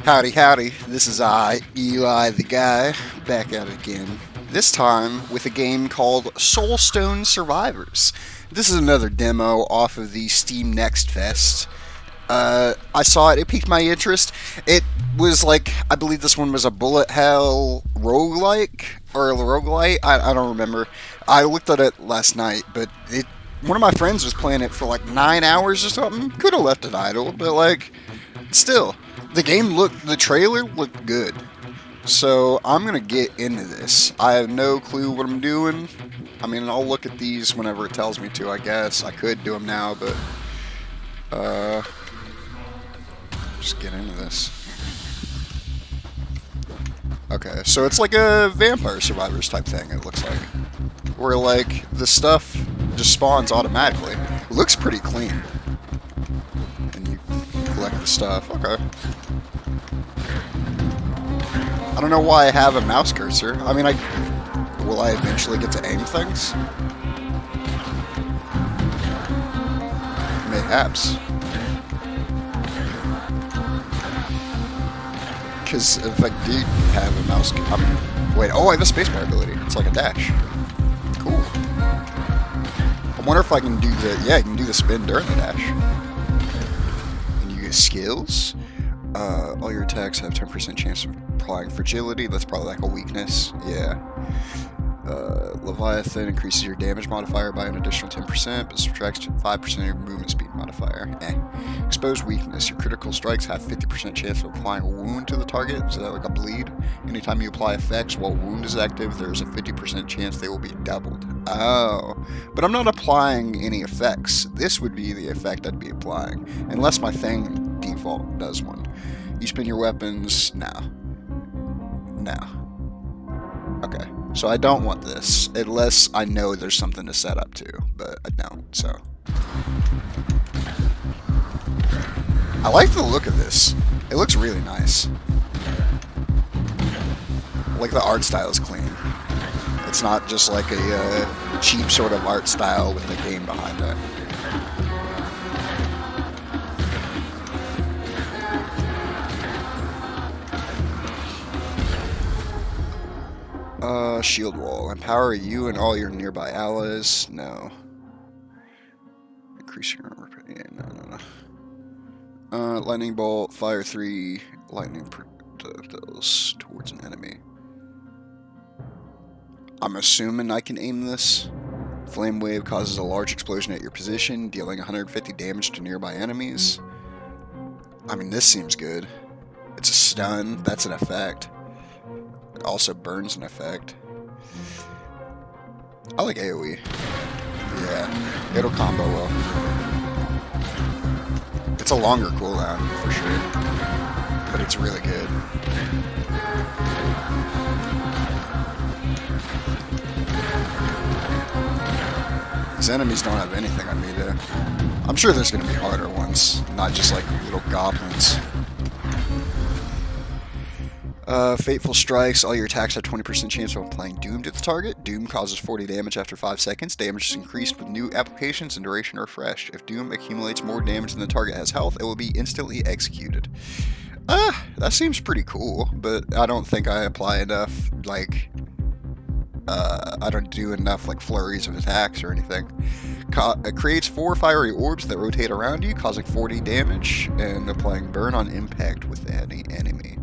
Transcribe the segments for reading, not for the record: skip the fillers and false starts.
Howdy, howdy. This is I, Eli the Guy, back at it again. This time with a game called SoulStone Survivors. This is another demo off of the Steam NextFest. I saw it, it piqued my interest. It was like, I believe this one was a bullet hell roguelike, or a roguelite, I don't remember. I looked at it last night, but one of my friends was playing it for like 9 hours or something. Could have left it idle, but like, still. The trailer looked good. So I'm gonna get into this. I have no clue what I'm doing. I mean, I'll look at these whenever it tells me to, I guess. I could do them now, but just get into this. Okay, so it's like a Vampire Survivors type thing, it looks like. Where like the stuff just spawns automatically. It looks pretty clean. And you collect the stuff. Okay. I don't know why I have a mouse cursor. I mean, will I eventually get to aim things? Mayhaps. Because if I do have a mouse... wait, oh, I have a spacebar ability. It's like a dash. Cool. I wonder if I can do the... Yeah, you can do the spin during the dash. And you get skills. All your attacks have 10% chance of applying fragility. That's probably like a weakness. Yeah. Leviathan increases your damage modifier by an additional 10%, but subtracts 5% of your movement speed modifier. Exposed weakness. Your critical strikes have 50% chance of applying a wound to the target. So that like a bleed. Anytime you apply effects while wound is active, there's a 50% chance they will be doubled. Oh. But I'm not applying any effects. This would be the effect I'd be applying. Unless my thing default does one. You spin your weapons. No. Okay. So I don't want this, unless I know there's something to set up to, but I don't, so. I like the look of this. It looks really nice. Like the art style is clean. It's not just like a cheap sort of art style with the game behind it. Shield wall. Empower you and all your nearby allies. No. Increase your armor. Yeah, no. Lightning bolt. Fire 3 lightning projectiles towards an enemy. I'm assuming I can aim this. Flame wave causes a large explosion at your position, dealing 150 damage to nearby enemies. I mean, this seems good. It's a stun. That's an effect. It also burns an effect. I like AoE. Yeah, it'll combo well. It's a longer cooldown, for sure. But it's really good. These enemies don't have anything on me, though. I'm sure there's going to be harder ones, not just like little goblins. Fateful strikes. All your attacks have 20% chance of applying Doom to the target. Doom causes 40 damage after 5 seconds. Damage is increased with new applications and duration refreshed. If Doom accumulates more damage than the target has health, it will be instantly executed. That seems pretty cool, but I don't think I apply enough, like, I don't do enough, like, flurries of attacks or anything. It creates 4 fiery orbs that rotate around you, causing 40 damage and applying burn on impact with any enemy.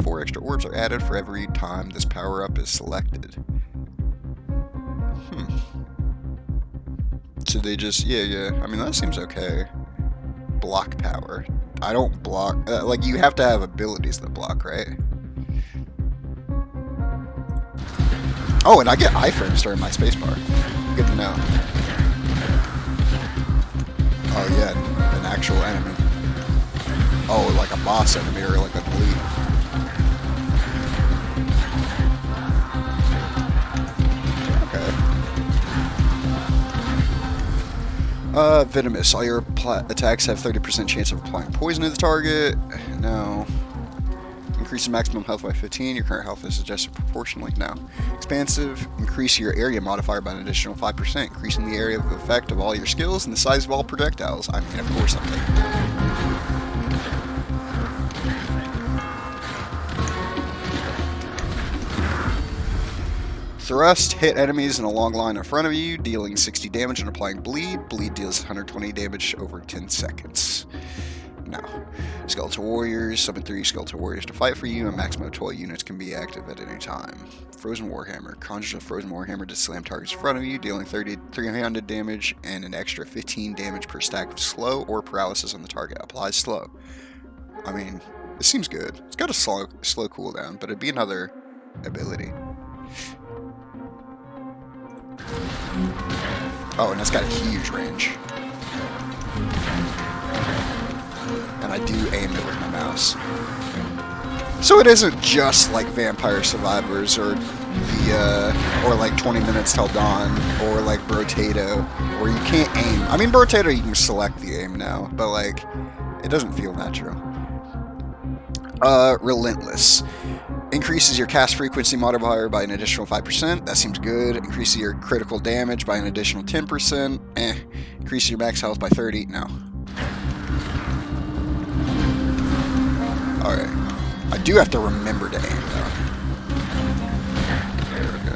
4 extra orbs are added for every time this power-up is selected. So they just, yeah. I mean, that seems okay. Block power. I don't block, like, you have to have abilities that block, right? Oh, and I get iframes during my spacebar. Good to know. Oh, yeah, an actual enemy. Oh, like a boss enemy or like a bleed. Venomous. All your attacks have 30% chance of applying poison to the target. No. Increase the maximum health by 15. Your current health is adjusted proportionally. No. Expansive. Increase your area modifier by an additional 5%. Increasing the area of effect of all your skills and the size of all projectiles. I mean, of course I'm thinking. Thrust, hit enemies in a long line in front of you, dealing 60 damage and applying bleed. Bleed deals 120 damage over 10 seconds. No. Skeletal Warriors, summon 3 Skeletal Warriors to fight for you, and maximum 12 units can be active at any time. Frozen Warhammer, conjures a Frozen Warhammer to slam targets in front of you, dealing 300 damage and an extra 15 damage per stack of slow or paralysis on the target. Applies slow. I mean, this seems good. It's got a slow cooldown, but it'd be another ability. Oh, and it's got a huge range. And I do aim it with my mouse. So it isn't just like Vampire Survivors or or like 20 Minutes Till Dawn or like Brotato, where you can't aim. I mean, Brotato you can select the aim now, but like it doesn't feel natural. Relentless. Increases your cast frequency modifier by an additional 5%. That seems good. Increases your critical damage by an additional 10%. Increases your max health by 30. No. Alright. I do have to remember to aim, though. There we go.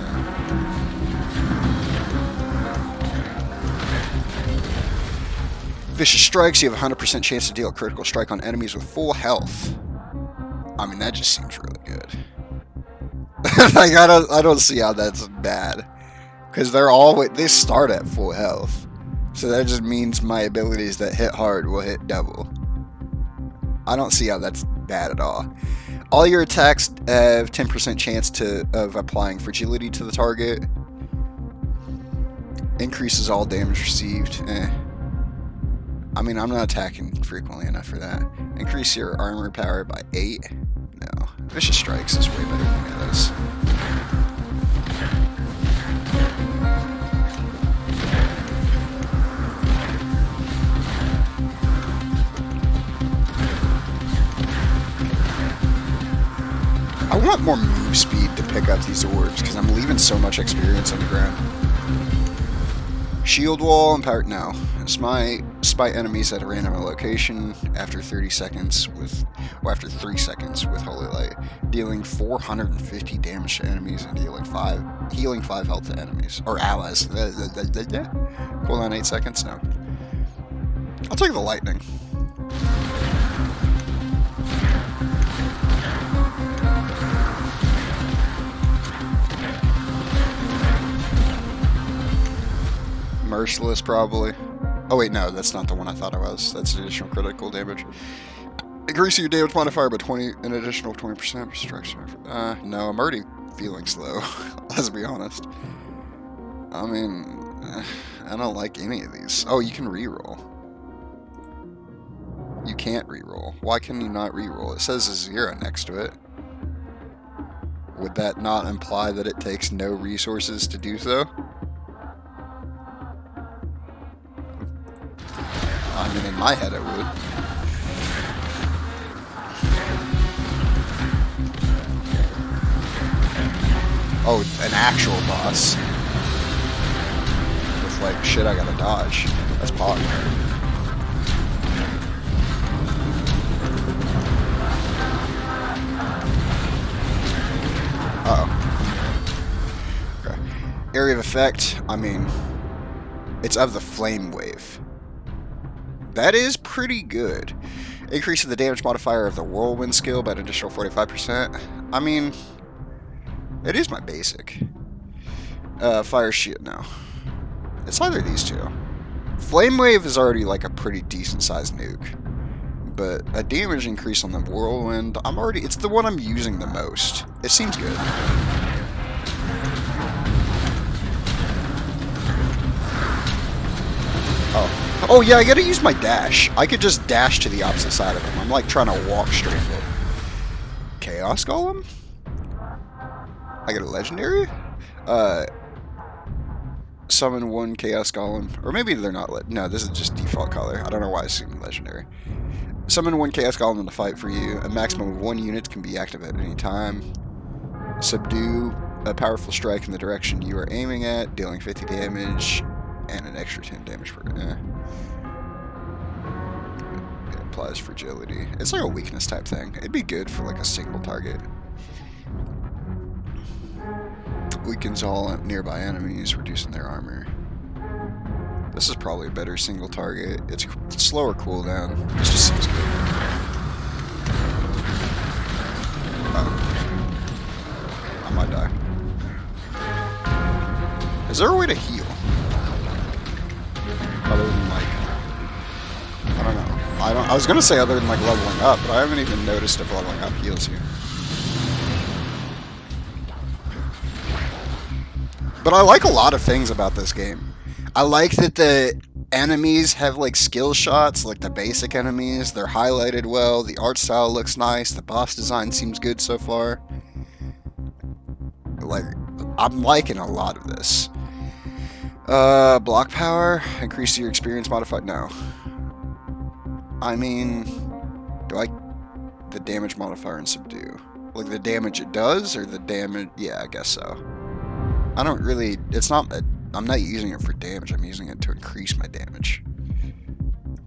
Vicious Strikes. You have a 100% chance to deal a critical strike on enemies with full health. I mean, that just seems really good. Like, I don't see how that's bad. Because they start at full health. So that just means my abilities that hit hard will hit double. I don't see how that's bad at all. All your attacks have 10% chance of applying fragility to the target. Increases all damage received. I mean, I'm not attacking frequently enough for that. Increase your armor power by 8. No. Vicious Strikes is way better than any of those. I want more move speed to pick up these orbs, because I'm leaving so much experience on the ground. Shield Wall, empowered. No. Smite enemies at a random location after 3 seconds with Holy Light, dealing 450 damage to enemies and healing 5 health to enemies or allies. Cooldown 8 seconds. No. I'll take the lightning. Merciless, probably. Oh wait, no, that's not the one I thought it was. That's additional critical damage. Increasing your damage modifier by an additional 20%. Strikes. No, I'm already feeling slow. Let's be honest. I mean, I don't like any of these. Oh, you can reroll. You can't reroll. Why can you not reroll? It says a 0 next to it. Would that not imply that it takes no resources to do so? I mean, in my head it would. Oh, an actual boss. With, like, shit I gotta dodge. That's popular. Uh-oh. Okay. Area of effect, I mean, it's of the flame wave. That is pretty good. Increasing the damage modifier of the whirlwind skill by an additional 45%. I mean, it is my basic. Fire shield, no. It's either these two. Flame wave is already like a pretty decent sized nuke. But a damage increase on the whirlwind, it's the one I'm using the most. It seems good. Oh yeah, I gotta use my dash. I could just dash to the opposite side of him. I'm like trying to walk straight in. Chaos Golem? I get a legendary? Summon 1 Chaos Golem. Or maybe they're not no, this is just default color. I don't know why I assumed legendary. Summon 1 Chaos Golem in the fight for you. A maximum of 1 unit can be active at any time. Subdue a powerful strike in the direction you are aiming at, dealing 50 damage. And an extra 10 damage per. It implies fragility. It's like a weakness type thing. It'd be good for like a single target. Weakens all nearby enemies, reducing their armor. This is probably a better single target. It's slower cooldown. This just seems good. I might die. Is there a way to heal? Other than like, I don't know. I was gonna say other than like leveling up, but I haven't even noticed if leveling up heals you. But I like a lot of things about this game. I like that the enemies have like skill shots, like the basic enemies. They're highlighted well. The art style looks nice. The boss design seems good so far. Like, I'm liking a lot of this. Block power, increase your experience modified. No. I mean, the damage modifier in subdue? Like the damage it does, or the damage? Yeah, I guess so. I don't really. It's not. I'm not using it for damage. I'm using it to increase my damage.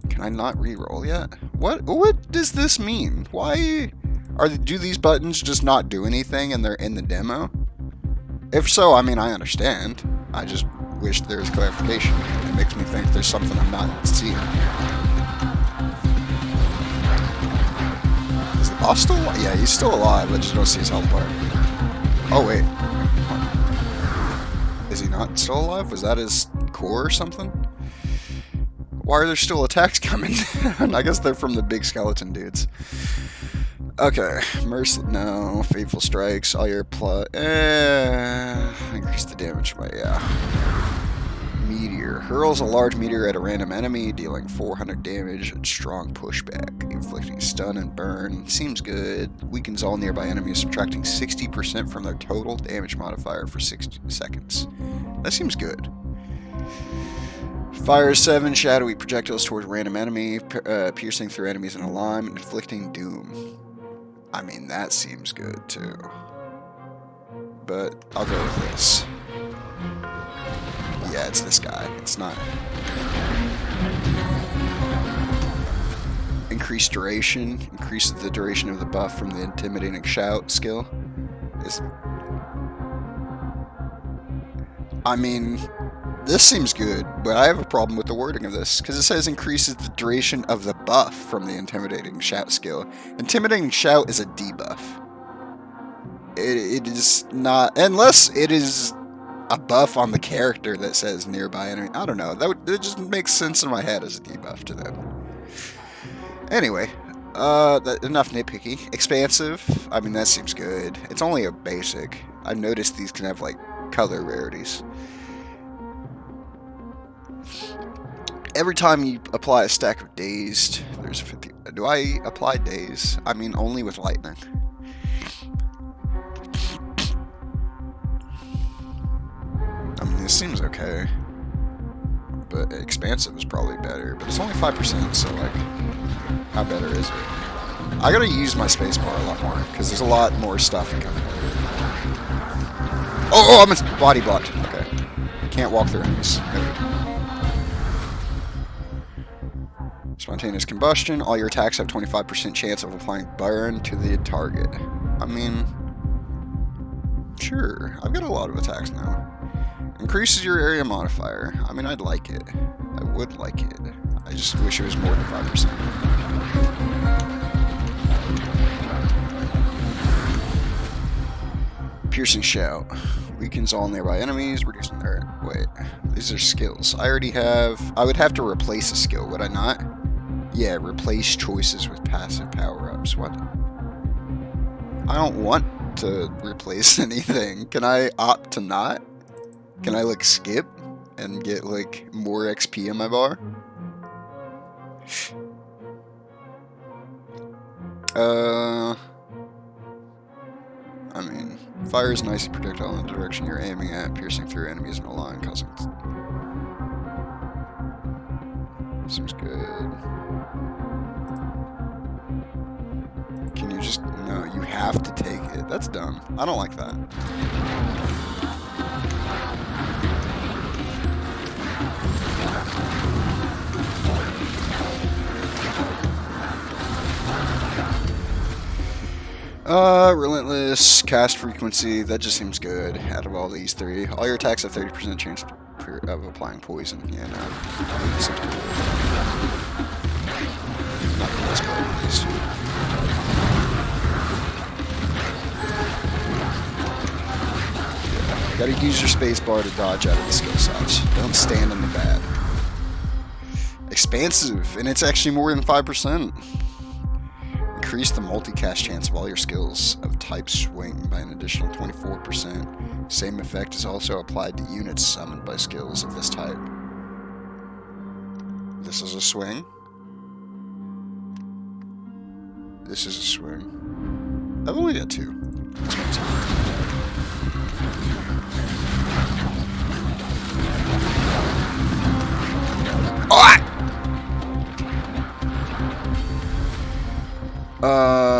Can I not re-roll yet? What does this mean? Why do these buttons just not do anything and they're in the demo? If so, I mean, I understand. I just wish there was clarification. It makes me think there's something I'm not seeing. Is the boss still alive? Yeah, he's still alive. I just don't see his health bar. Oh, wait. Is he not still alive? Was that his core or something? Why are there still attacks coming? I guess they're from the big skeleton dudes. Okay, no, Fateful Strikes, all your increase the damage by, yeah. Meteor, hurls a large meteor at a random enemy, dealing 400 damage and strong pushback, inflicting stun and burn, seems good. Weakens all nearby enemies, subtracting 60% from their total damage modifier for 60 seconds. That seems good. Fires 7 shadowy projectiles towards random enemy, piercing through enemies in a line, and inflicting doom. I mean, that seems good too. But I'll go with this. Yeah, it's this guy. It's not. Increased duration. Increases the duration of the buff from the intimidating shout skill. I mean, this seems good, but I have a problem with the wording of this, because it says increases the duration of the buff from the intimidating shout skill. Intimidating shout is a debuff. It is not, unless it is a buff on the character that says nearby enemy. I don't know. That just makes sense in my head as a debuff to them. Anyway, enough nitpicky. Expansive. I mean, that seems good. It's only a basic. I've noticed these can have like color rarities. Every time you apply a stack of dazed, there's 50. Do I apply daze? I mean, only with lightning. I mean, this seems okay. But expansive is probably better. But it's only 5%, so like, how better is it? I gotta use my spacebar a lot more, because there's a lot more stuff coming. Oh, I'm body blocked. Okay. Can't walk through enemies. Spontaneous combustion. All your attacks have 25% chance of applying burn to the target. I mean, sure. I've got a lot of attacks now. Increases your area modifier. I mean, I'd like it. I would like it. I just wish it was more than 5%. Piercing shout. Weakens all nearby enemies, reducing their... Wait. These are skills. I already have... I would have to replace a skill, would I not? Yeah, replace choices with passive power-ups. What? I don't want to replace anything. Can I opt to not? Can I, like, skip and get, like, more XP in my bar? I mean, fires an icy projectile in the direction you're aiming at, piercing through enemies in a line, causing... Seems good. Can you just... No, you have to take it. That's dumb. I don't like that. Relentless, cast frequency, that just seems good out of all these three. All your attacks have 30% chance of applying poison. Yeah, no. That seems good. Not the best, but at least. Yeah, you gotta use your spacebar to dodge out of the skill slots. Don't stand in the bad. Expansive, and it's actually more than 5%. Increase the multicast chance of all your skills of type swing by an additional 24%. Same effect is also applied to units summoned by skills of this type. This is a swing. This is a swing. I've only got two.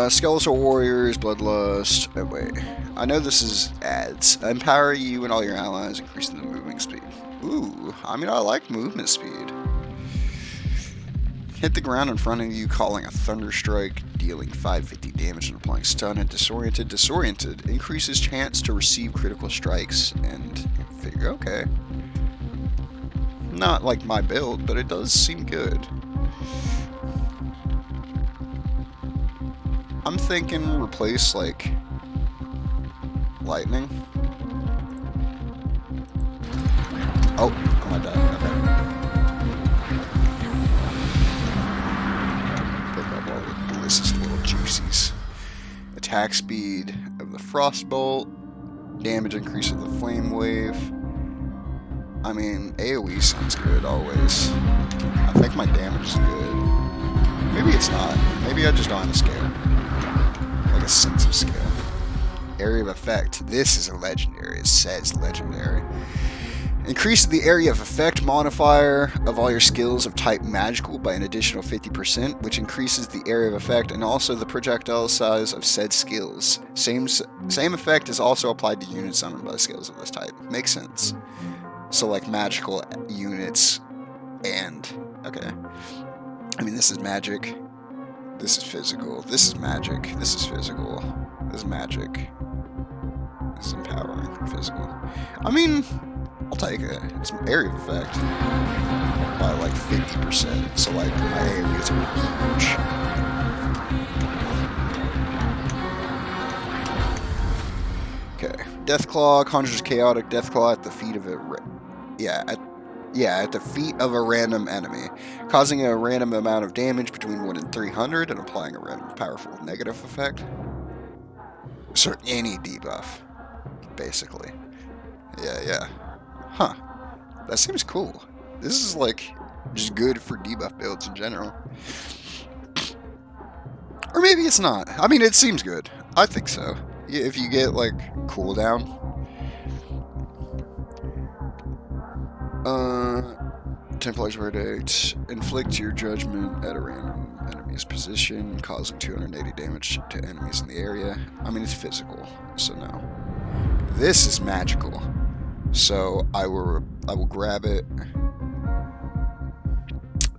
Skeletal Warriors, Bloodlust. Oh, wait. I know this is ads. Empower you and all your allies, increasing the moving speed. Ooh, I mean, I like movement speed. Hit the ground in front of you, calling a Thunder Strike, dealing 550 damage and applying stun and disoriented. Disoriented increases chance to receive critical strikes and figure, okay. Not like my build, but it does seem good. I'm thinking replace, like, lightning. Oh, I might die. Okay. Pick up all the delicious little juicies. Attack speed of the Frostbolt. Damage increase of the Flame Wave. I mean, AoE sounds good always. I think my damage is good. Maybe it's not. Maybe I just don't have a scale. Like a sense of scale. Area of effect. This is a legendary. It says legendary. Increase the area of effect modifier of all your skills of type magical by an additional 50%, which increases the area of effect and also the projectile size of said skills. Same effect is also applied to units summoned by skills of this type. Makes sense. So like magical units and... okay. I mean, this is magic. This is physical. This is magic. This is physical. This is magic. This is empowering. Physical. I mean, I'll take it. It's area of effect. By like 50%. So like my areas are huge. Okay. Deathclaw conjures chaotic Deathclaw at the feet of a... at the feet of a random enemy, causing a random amount of damage between 1 and 300 and applying a random powerful negative effect. So any debuff, basically. Yeah. Huh. That seems cool. This is like just good for debuff builds in general. Or maybe it's not. I mean, it seems good. I think so. If you get like cooldown. Templar's Verdict. Inflict your judgment at a random enemy's position, causing 280 damage to enemies in the area. I mean, it's physical, so no. This is magical, so I will grab it.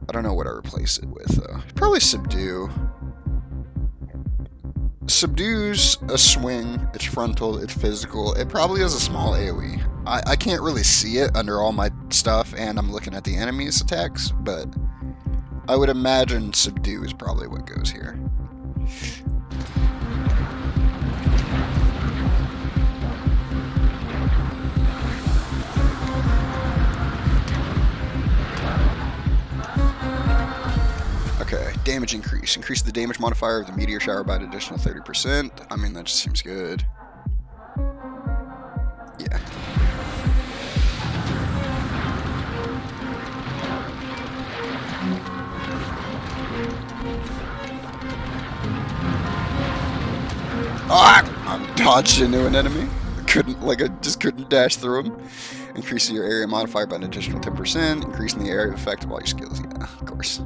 I don't know what I replace it with, though. Probably Subdue. Subdue's a swing, it's frontal, it's physical, it probably has a small AoE. I can't really see it under all my stuff, and I'm looking at the enemy's attacks, but I would imagine Subdue is probably what goes here. Okay, damage increase. Increase the damage modifier of the meteor shower by an additional 30%. I mean, that just seems good. Yeah. Ah! I dodged into an enemy. I just couldn't dash through him. Increasing your area modifier by an additional 10%. Increasing the area of effect of all your skills. Yeah, of course.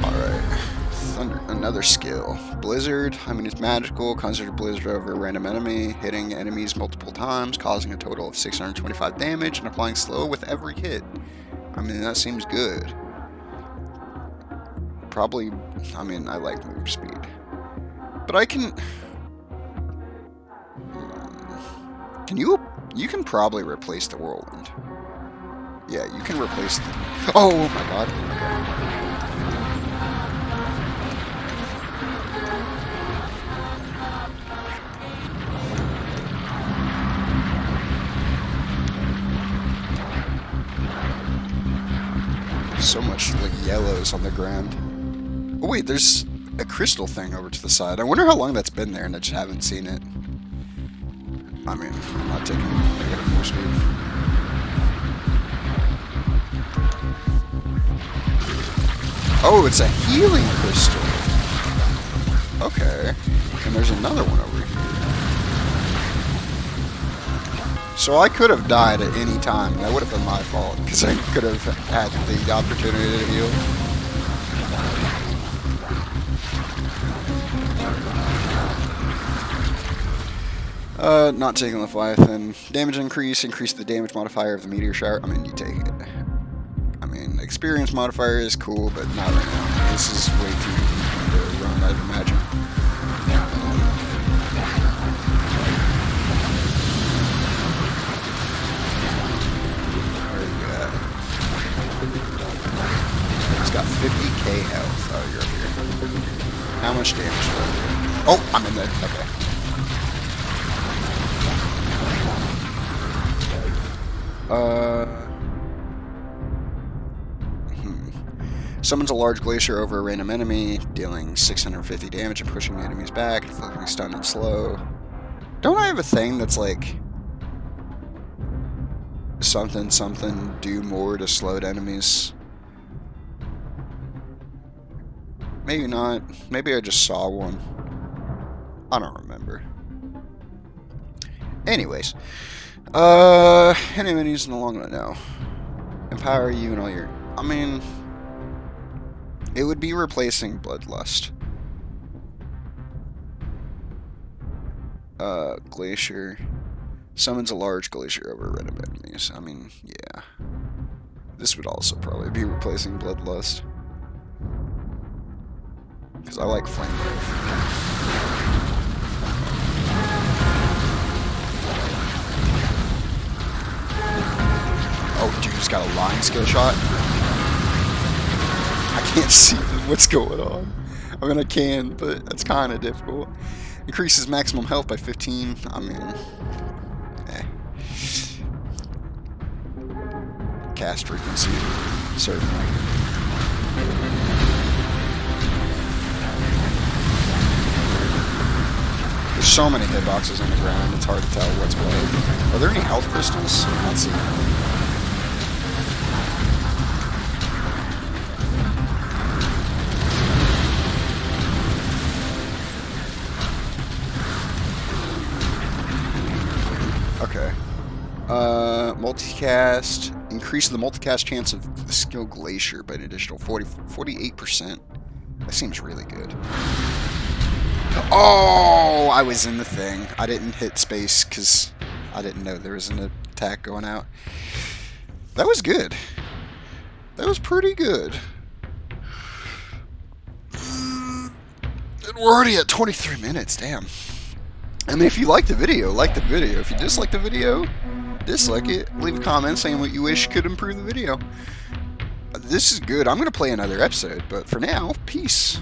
Alright. Thunder. Another skill. Blizzard. I mean, it's magical. Concentrate Blizzard over a random enemy, hitting enemies multiple times, causing a total of 625 damage, and applying slow with every hit. I mean, that seems good. Probably, I mean, I like move speed. But I can... Can you... You can probably replace the whirlwind. Yeah, you can replace the... Oh my god. So much, like, yellows on the ground. Oh wait, there's a crystal thing over to the side. I wonder how long that's been there and I just haven't seen it. I mean, I'm not taking negative more speed. Oh, it's a healing crystal. Okay. And there's another one over here. So I could have died at any time. That would have been my fault, because I could have had the opportunity to heal. Not taking Leviathan. Damage increase the damage modifier of the meteor shower. I mean, you take it. I mean, experience modifier is cool, but not right now. This is way too easy to run, I'd imagine. Where are you at? It's got 50k health. Oh, you're up here. How much damage do I do? Oh, I'm in there. Okay. Summons a large glacier over a random enemy, dealing 650 damage and pushing the enemies back, inflicting stun and slow. Don't I have a thing that's like something do more to slowed enemies? Maybe not. Maybe I just saw one. I don't remember. Anyways. Enemies in the long run now. Empower you and all your... I mean... It would be replacing Bloodlust. Glacier. Summons a large glacier over random enemies. I mean, yeah. This would also probably be replacing Bloodlust. Because I like Flame Wave. Oh, dude, he's got a line skill shot. I can't see what's going on. I mean, I can, but that's kind of difficult. Increases maximum health by 15. I mean, Cast frequency, certainly. There's so many hitboxes on the ground, it's hard to tell what's what. Are there any health crystals? Let's see. Okay. Multicast. Increase the multicast chance of the skill Glacier by an additional 48%. That seems really good. Oh, I was in the thing. I didn't hit space because I didn't know there was an attack going out. That was good. That was pretty good. And we're already at 23 minutes. Damn. I mean, if you like the video, like the video. If you dislike the video, dislike it. Leave a comment saying what you wish could improve the video. This is good. I'm going to play another episode, but for now, peace.